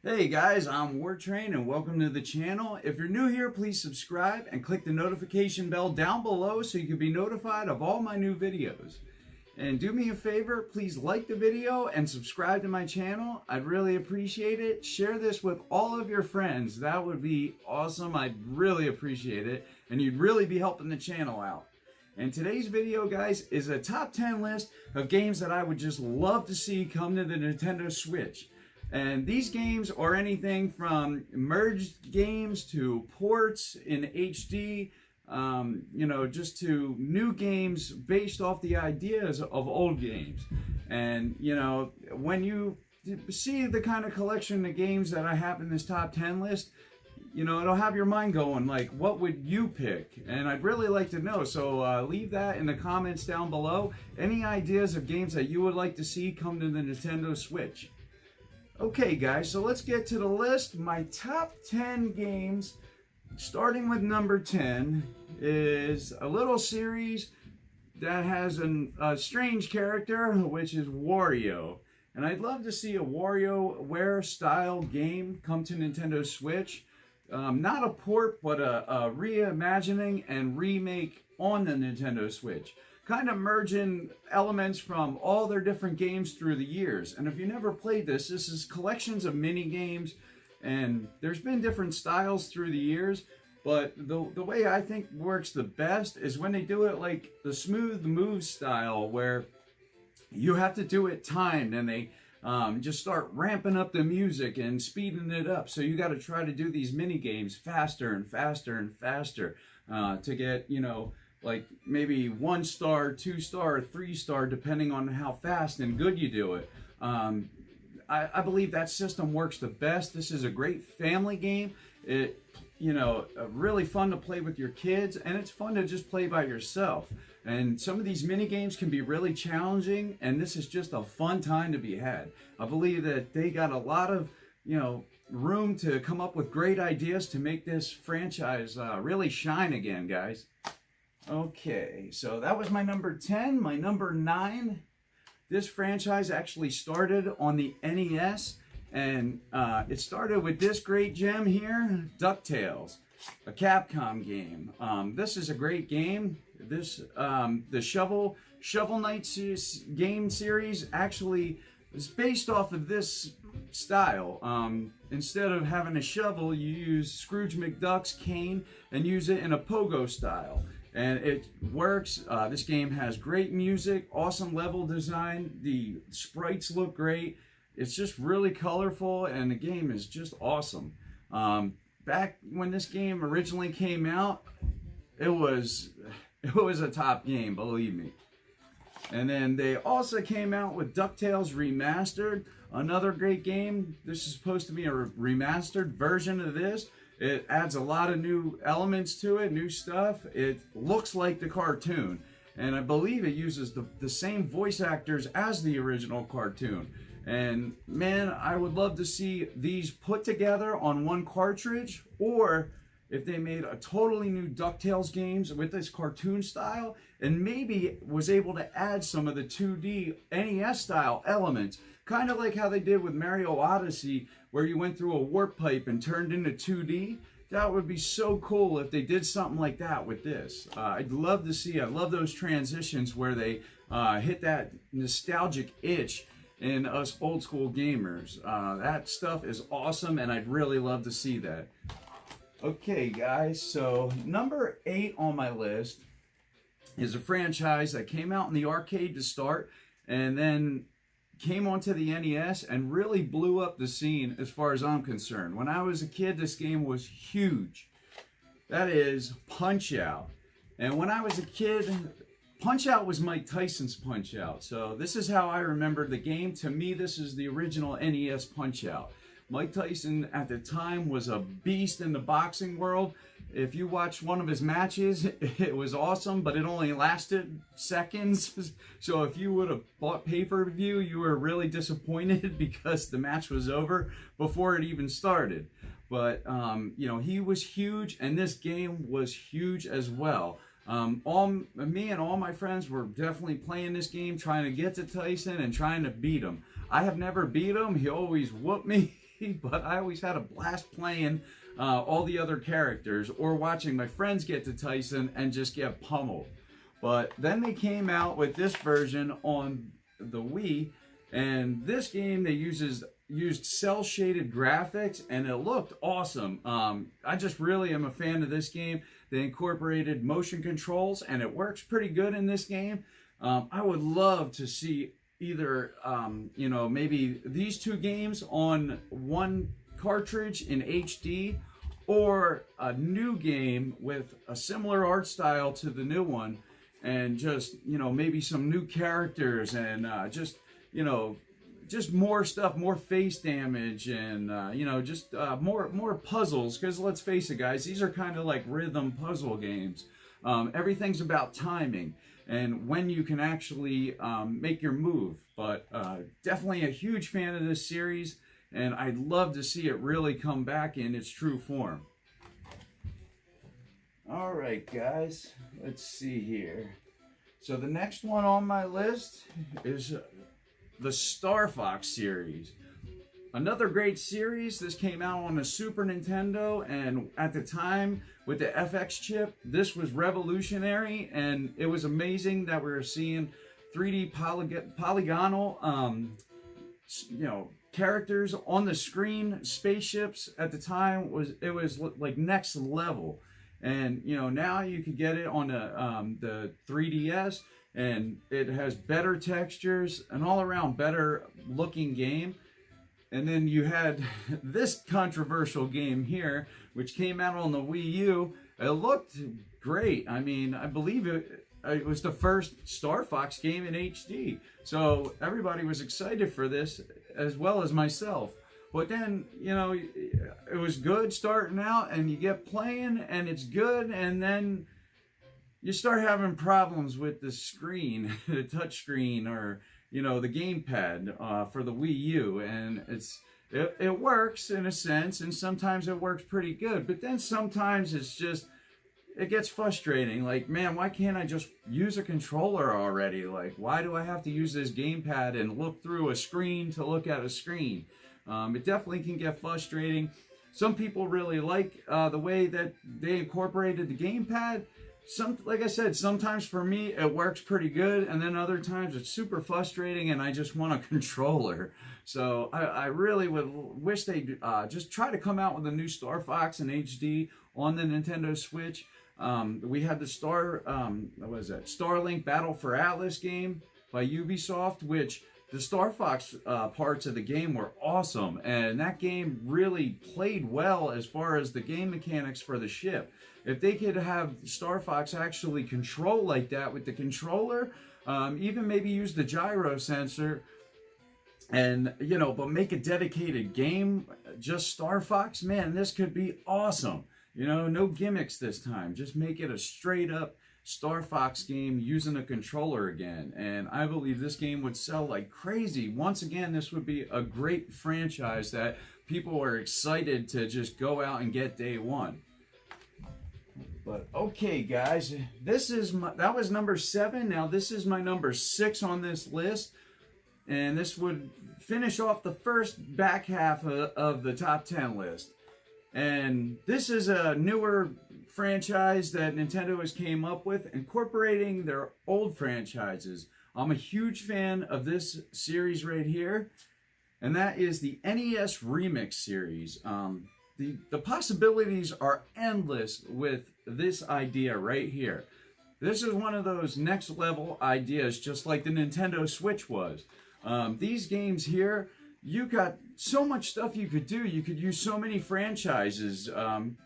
Hey guys, I'm Wartrain and welcome to the channel. If you're new here, please subscribe and click the notification bell down below so you can be notified of all my new videos. And do me a favor, please like the video and subscribe to my channel. I'd really appreciate it. Share this with all of your friends. That would be awesome. I'd really appreciate it. And you'd really be helping the channel out. And today's video, guys, is a top 10 list of games that I would just love to see come to the Nintendo Switch. And these games are anything from merged games to ports in HD, just to new games based off the ideas of old games. And, when you see the kind of collection of games that I have in this top 10 list, it'll have your mind going, like, what would you pick? And I'd really like to know. So leave that in the comments down below. Any ideas of games that you would like to see come to the Nintendo Switch? Okay guys, so let's get to the list. My top 10 games, starting with number 10, is a little series that has a strange character, which is Wario. And I'd love to see a WarioWare style game come to Nintendo Switch. Not a port, but a reimagining and remake on the Nintendo Switch. Kind of merging elements from all their different games through the years. And if you never played this is collections of mini games, and there's been different styles through the years, but the way I think works the best is when they do it like the smooth move style, where you have to do it timed, and they just start ramping up the music and speeding it up. So you got to try to do these mini games faster and faster and faster to get, like maybe 1 star, 2 star, 3 star, depending on how fast and good you do it. I believe that system works the best. This is a great family game. It, really fun to play with your kids, and it's fun to just play by yourself. And some of these mini games can be really challenging, and this is just a fun time to be had. I believe that they got a lot of, room to come up with great ideas to make this franchise really shine again, guys. Okay, so that was my number 10. My number 9, this franchise actually started on the NES, and it started with this great gem here, DuckTales, a Capcom game. This is a great game. This the Shovel Knight game series actually is based off of this style. Instead of having a shovel, you use Scrooge McDuck's cane and use it in a pogo style. And it works. This game has great music, awesome level design. The sprites look great. It's just really colorful, and the game is just awesome. Back when this game originally came out, it was a top game, believe me. And then they also came out with DuckTales Remastered, another great game. This is supposed to be a remastered version of this. It adds a lot of new elements to it, new stuff. It looks like the cartoon. And I believe it uses the same voice actors as the original cartoon. And man, I would love to see these put together on one cartridge, or if they made a totally new DuckTales games with this cartoon style, and maybe was able to add some of the 2D NES style elements, kind of like how they did with Mario Odyssey, where you went through a warp pipe and turned into 2D. That would be so cool if they did something like that with this. I'd love to see. I love those transitions where they hit that nostalgic itch in us old school gamers. That stuff is awesome, and I'd really love to see that. Okay guys, so number 8 on my list is a franchise that came out in the arcade to start, and then came onto the NES and really blew up the scene as far as I'm concerned. When I was a kid, this game was huge. That is Punch-Out. And when I was a kid, Punch-Out was Mike Tyson's Punch-Out. So this is how I remember the game. To me, this is the original NES Punch-Out. Mike Tyson at the time was a beast in the boxing world. If you watched one of his matches, it was awesome, but it only lasted seconds. So if you would have bought pay-per-view, you were really disappointed because the match was over before it even started. But, he was huge, and this game was huge as well. Me and all my friends were definitely playing this game, trying to get to Tyson and trying to beat him. I have never beat him. He always whooped me. but I always had a blast playing all the other characters or watching my friends get to Tyson and just get pummeled. But then they came out with this version on the Wii, and this game they used cell shaded graphics, and it looked awesome. I just really am a fan of this game. They incorporated motion controls, and it works pretty good in this game. I would love to see either you know, maybe these two games on one cartridge in HD, or a new game with a similar art style to the new one, and just, you know, maybe some new characters, and just, you know, just more stuff, more face damage, and you know, just more puzzles. Because let's face it, guys, these are kind of like rhythm puzzle games. Everything's about timing and when you can actually make your move. But definitely a huge fan of this series, and I'd love to see it really come back in its true form. All right, guys, let's see here. So the next one on my list is the Star Fox series. Another great series. This came out on the Super Nintendo, and at the time with the FX chip, this was revolutionary, and it was amazing that we were seeing 3D polygonal you know, characters on the screen. Spaceships at the time was like next level. And you know, now you can get it on the 3DS, and it has better textures, an all-around better looking game. And then you had this controversial game here, which came out on the Wii U. It looked great. I mean, I believe it was the first Star Fox game in HD. So everybody was excited for this, as well as myself. But then, you know, it was good starting out, and you get playing, and it's good, and then you start having problems with the screen, the touch screen, or, you know, the gamepad for the Wii U. And it works in a sense, and sometimes it works pretty good. But then sometimes it's just, it gets frustrating. Like, man, why can't I just use a controller already? Like, why do I have to use this gamepad and look through a screen to look at a screen? It definitely can get frustrating. Some people really like the way that they incorporated the gamepad. Like I said, sometimes for me it works pretty good, and then other times it's super frustrating and I just want a controller. So I really would wish they'd just try to come out with a new Star Fox in HD on the Nintendo Switch. We had the Starlink Battle for Atlas game by Ubisoft, which the Star Fox parts of the game were awesome, and that game really played well as far as the game mechanics for the ship. If they could have Star Fox actually control like that with the controller, even maybe use the gyro sensor, and, you know, but make a dedicated game, just Star Fox, man, this could be awesome. You know, no gimmicks this time. Just make it a straight up Star Fox game using a controller again, and I believe this game would sell like crazy. Once again, this would be a great franchise that people are excited to just go out and get day one. But okay, guys, that was number 7. Now this is my number 6 on this list, and this would finish off the first back half of the top 10 list. And this is a newer franchise that Nintendo has came up with, incorporating their old franchises. I'm a huge fan of this series right here, and that is the NES Remix series. The possibilities are endless with this idea right here. This is one of those next level ideas, just like the Nintendo Switch was. These games here, you got so much stuff you could do. You could use so many franchises,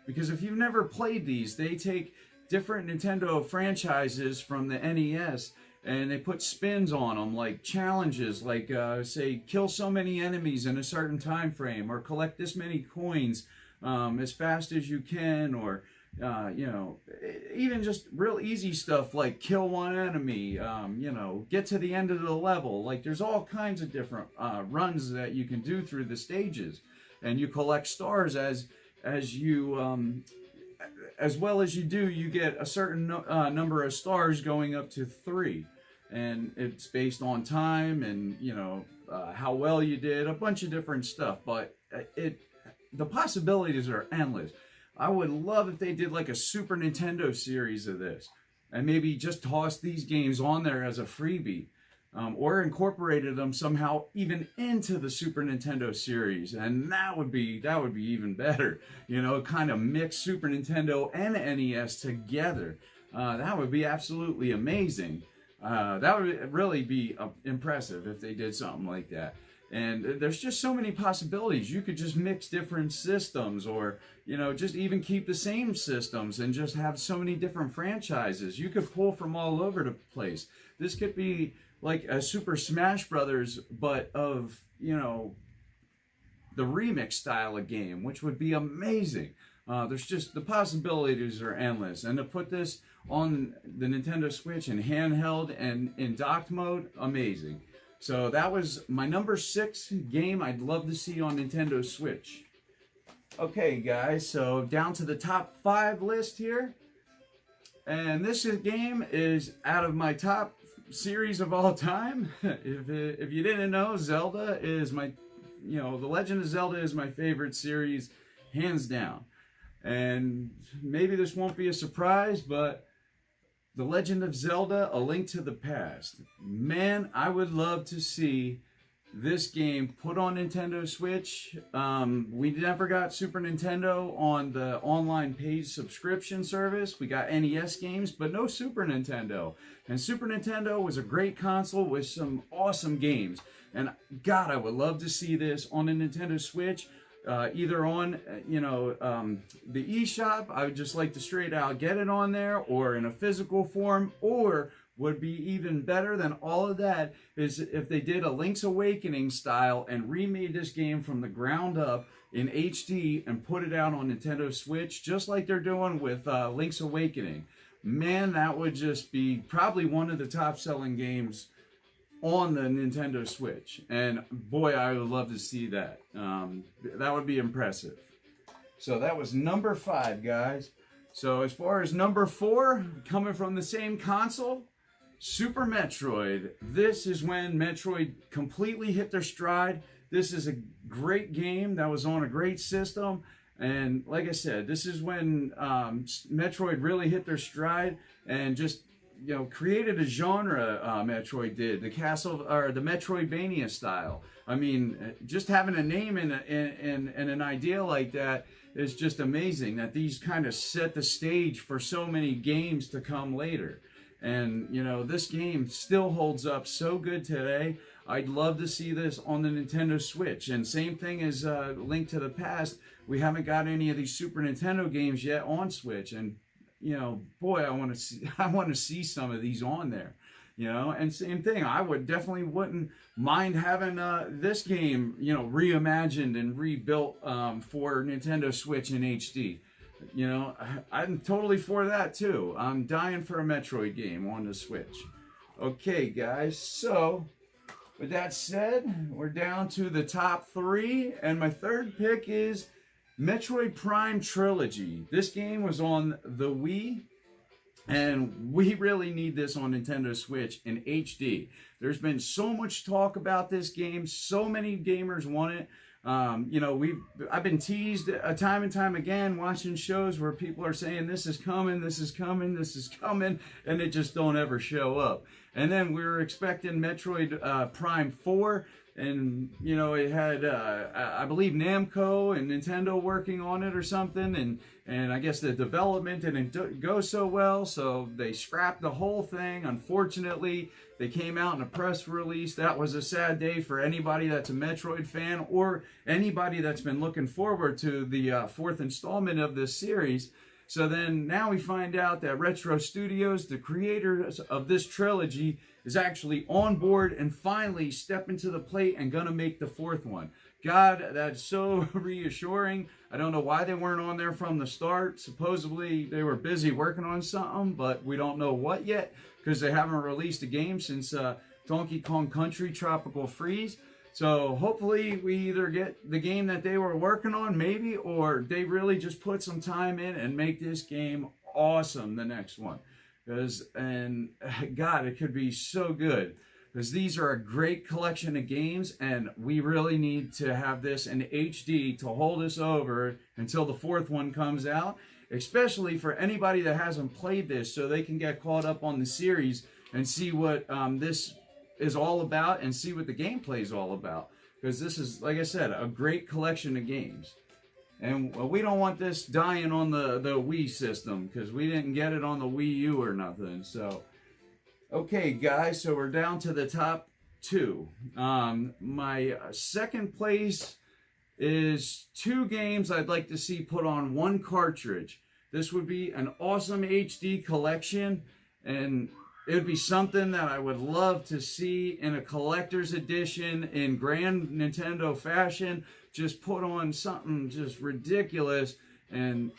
because if you've never played these, they take different Nintendo franchises from the NES and they put spins on them, like challenges, like say kill so many enemies in a certain time frame, or collect this many coins as fast as you can, or you know, even just real easy stuff like kill one enemy, you know, get to the end of the level. Like, there's all kinds of different runs that you can do through the stages, and you collect stars as you as well as you do. You get a certain number of stars, going up to 3, and it's based on time and, you know, how well you did, a bunch of different stuff. But the possibilities are endless. I would love if they did like a Super Nintendo series of this, and maybe just toss these games on there as a freebie, or incorporated them somehow even into the Super Nintendo series, and that would be even better. You know, kind of mix Super Nintendo and NES together. That would be absolutely amazing. That would really be impressive if they did something like that. And there's just so many possibilities. You could just mix different systems, or, you know, just even keep the same systems and just have so many different franchises. You could pull from all over the place. This could be like a Super Smash Brothers, but of, you know, the remix style of game, which would be amazing. There's just, the possibilities are endless. And to put this on the Nintendo Switch in handheld and in docked mode, amazing. So that was my number 6 game I'd love to see on Nintendo Switch. Okay, guys, so down to the top 5 list here. And this game is out of my top series of all time. If you didn't know, Zelda is my, you know, The Legend of Zelda is my favorite series, hands down. And maybe this won't be a surprise, but The Legend of Zelda, A Link to the Past. Man, I would love to see this game put on Nintendo Switch. We never got Super Nintendo on the online paid subscription service. We got NES games, but no Super Nintendo. And Super Nintendo was a great console with some awesome games. And God, I would love to see this on a Nintendo Switch. Either on, you know, the eShop, I would just like to straight out get it on there, or in a physical form, or would be even better than all of that is if they did a Link's Awakening style and remade this game from the ground up in HD and put it out on Nintendo Switch, just like they're doing with Link's Awakening. Man, that would just be probably one of the top selling games on the Nintendo Switch, and boy, I would love to see that. That would be impressive. So that was number 5, guys. So as far as number 4, coming from the same console, Super Metroid. This is when Metroid completely hit their stride. This is a great game that was on a great system, and like I said, this is when Metroid really hit their stride and just, you know, created a genre. Metroid did the castle, or the Metroidvania style. I mean, just having a name and an idea like that is just amazing. That these kind of set the stage for so many games to come later. And you know, this game still holds up so good today. I'd love to see this on the Nintendo Switch. And same thing as Link to the Past. We haven't got any of these Super Nintendo games yet on Switch, and you know, boy, I want to see some of these on there, you know. And same thing, I wouldn't mind having this game, you know, reimagined and rebuilt for Nintendo Switch in HD. You know, I'm totally for that too. I'm dying for a Metroid game on the Switch. Okay, guys, so with that said, we're down to the top 3, and my third pick is Metroid Prime Trilogy. This game was on the Wii, and we really need this on Nintendo Switch in HD. There's been so much talk about this game. So many gamers want it. You know, I've been teased time and time again watching shows where people are saying this is coming, this is coming, this is coming, and it just don't ever show up. And then we were expecting Metroid Prime 4. And, you know, it had, I believe, Namco and Nintendo working on it or something. And I guess the development didn't go so well, so they scrapped the whole thing. Unfortunately, they came out in a press release. That was a sad day for anybody that's a Metroid fan, or anybody that's been looking forward to the 4th installment of this series. So then now we find out that Retro Studios, the creators of this trilogy, is actually on board and finally stepping to the plate and gonna make the 4th one. God, that's so reassuring. I don't know why they weren't on there from the start. Supposedly they were busy working on something, but we don't know what yet, because they haven't released a game since Donkey Kong Country Tropical Freeze. So hopefully we either get the game that they were working on, maybe, or they really just put some time in and make this game awesome, the next one. And God, it could be so good. because these are a great collection of games, and we really need to have this in HD to hold us over until the fourth one comes out, especially for anybody that hasn't played this, so they can get caught up on the series and see what this is all about and see what the gameplay is all about. Because this is, like I said, a great collection of games. And we don't want this dying on the Wii system, because we didn't get it on the Wii U or nothing. So, okay, guys, so we're down to the top two. My second place is two games I'd like to see put on one cartridge. This would be an awesome HD collection, and it would be something that I would love to see in a collector's edition in grand Nintendo fashion. Just put on something just ridiculous, and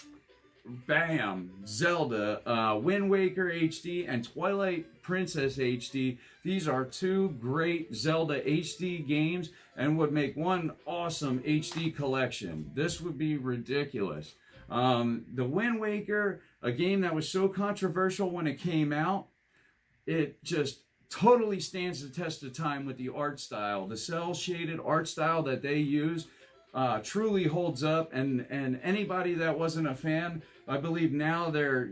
bam, Zelda, Wind Waker HD and Twilight Princess HD. These are two great Zelda HD games and would make one awesome HD collection. This would be ridiculous. The Wind Waker, a game that was so controversial when it came out, it just totally stands the test of time with the art style. The cel-shaded art style that they use truly holds up, and anybody that wasn't a fan, I believe now they're,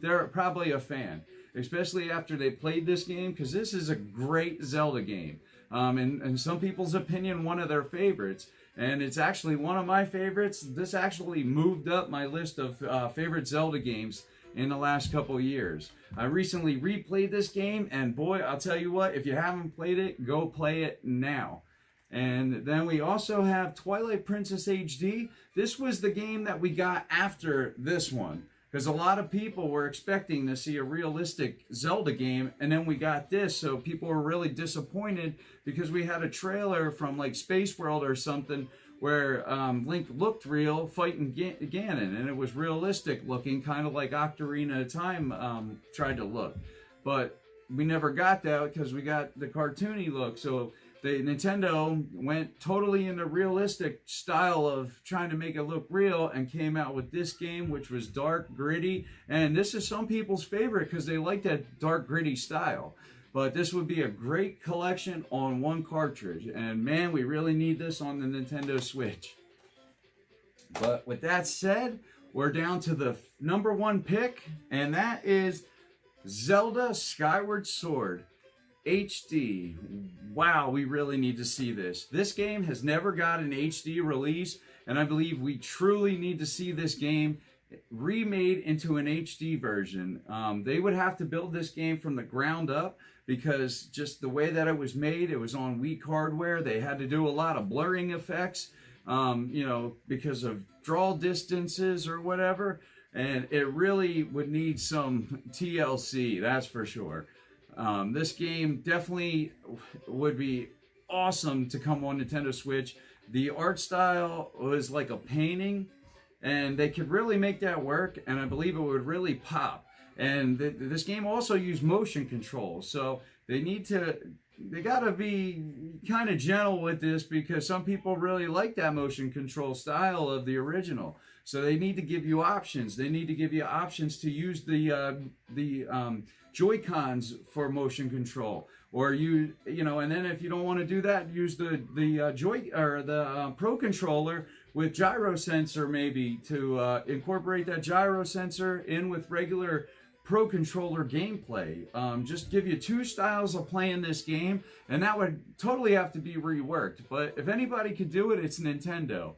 they're probably a fan, especially after they played this game, because this is a great Zelda game. In some people's opinion, one of their favorites, and it's actually one of my favorites. This actually moved up my list of favorite Zelda games in the last couple years. I recently replayed this game, and boy, I'll tell you what, if you haven't played it, go play it now. And then we also have Twilight Princess HD. This was the game that we got after this one, because a lot of people were expecting to see a realistic Zelda game, and then we got this, so people were really disappointed because we had a trailer from like Space World or something where Link looked real fighting Ganon, and it was realistic looking, kind of like Ocarina of Time tried to look. But we never got that because we got the cartoony look, so Nintendo went totally in the realistic style of trying to make it look real and came out with this game, which was dark, gritty, and this is some people's favorite because they like that dark, gritty style. But this would be a great collection on one cartridge, and man, we really need this on the Nintendo Switch. But with that said, we're down to the number one pick, and that is Zelda Skyward Sword HD. Wow, we really need to see this. This game has never got an HD release, and I believe we truly need to see this game remade into an HD version. They would have to build this game from the ground up, because just the way that it was made, it was on weak hardware. They had to do a lot of blurring effects, because of draw distances or whatever, and it really would need some TLC, that's for sure. This game definitely would be awesome to come on Nintendo Switch. The art style was like a painting, and they could really make that work, and I believe it would really pop. And this game also used motion control, so they gotta be kind of gentle with this, because some people really like that motion control style of the original. So they need to give you options. They need to give you options to use the Joy-Cons for motion control, or and then if you don't want to do that, use the Pro Controller with gyro sensor, maybe to incorporate that gyro sensor in with regular Pro Controller gameplay. Just give you two styles of playing this game, and that would totally have to be reworked. But if anybody could do it, it's Nintendo.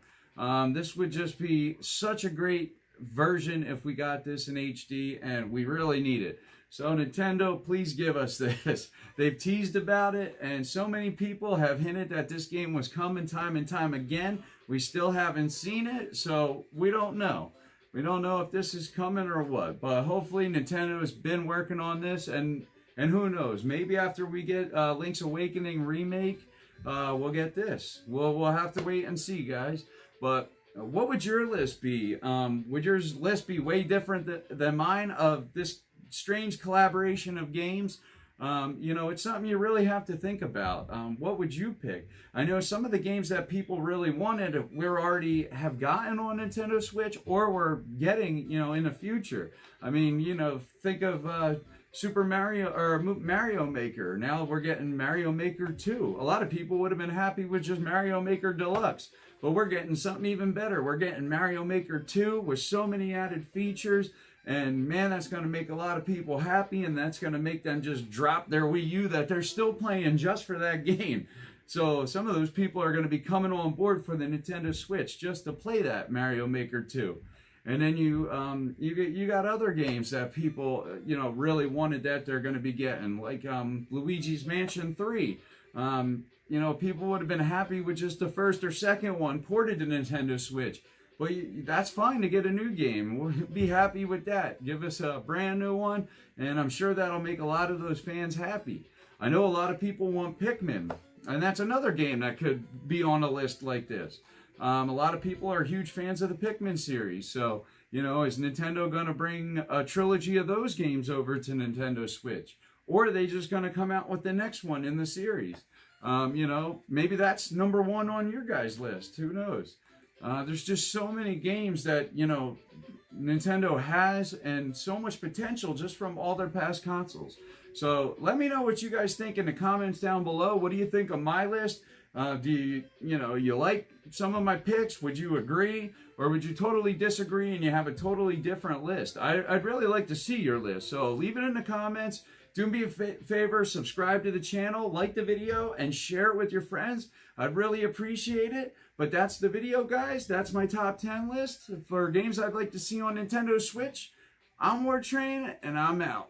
This would just be such a great version if we got this in HD, and we really need it. So Nintendo, please give us this. They've teased about it, and so many people have hinted that this game was coming time and time again. We still haven't seen it, so we don't know. We don't know if this is coming or what, but hopefully Nintendo has been working on this, and who knows, maybe after we get Link's Awakening remake, we'll get this. We'll have to wait and see, guys. But what would your list be? Would your list be way different than mine of this strange collaboration of games? It's something you really have to think about. What would you pick? I know some of the games that people really wanted, we already have gotten on Nintendo Switch, or we're getting, in the future. I mean, think of Super Mario or Mario Maker. Now we're getting Mario Maker 2. A lot of people would have been happy with just Mario Maker Deluxe, but we're getting something even better. We're getting Mario Maker 2 with so many added features, and man, that's going to make a lot of people happy, and that's going to make them just drop their Wii U that they're still playing just for that game. So some of those people are going to be coming on board for the Nintendo Switch just to play that Mario Maker 2. And then you got other games that people really wanted that they're going to be getting, like Luigi's Mansion 3. People would have been happy with just the first or second one ported to Nintendo Switch. But that's fine to get a new game. We'll be happy with that. Give us a brand new one, and I'm sure that'll make a lot of those fans happy. I know a lot of people want Pikmin, and that's another game that could be on a list like this. A lot of people are huge fans of the Pikmin series, so, is Nintendo going to bring a trilogy of those games over to Nintendo Switch? Or are they just going to come out with the next one in the series? Maybe that's number one on your guys' list. Who knows? There's just so many games that, Nintendo has, and so much potential just from all their past consoles. So let me know what you guys think in the comments down below. What do you think of my list? Do you like some of my picks? Would you agree? Or would you totally disagree and you have a totally different list? I'd really like to see your list. So leave it in the comments. Do me a favor, subscribe to the channel, like the video, and share it with your friends. I'd really appreciate it. But that's the video, guys. That's my top 10 list for games I'd like to see on Nintendo Switch. I'm WarTrain, and I'm out.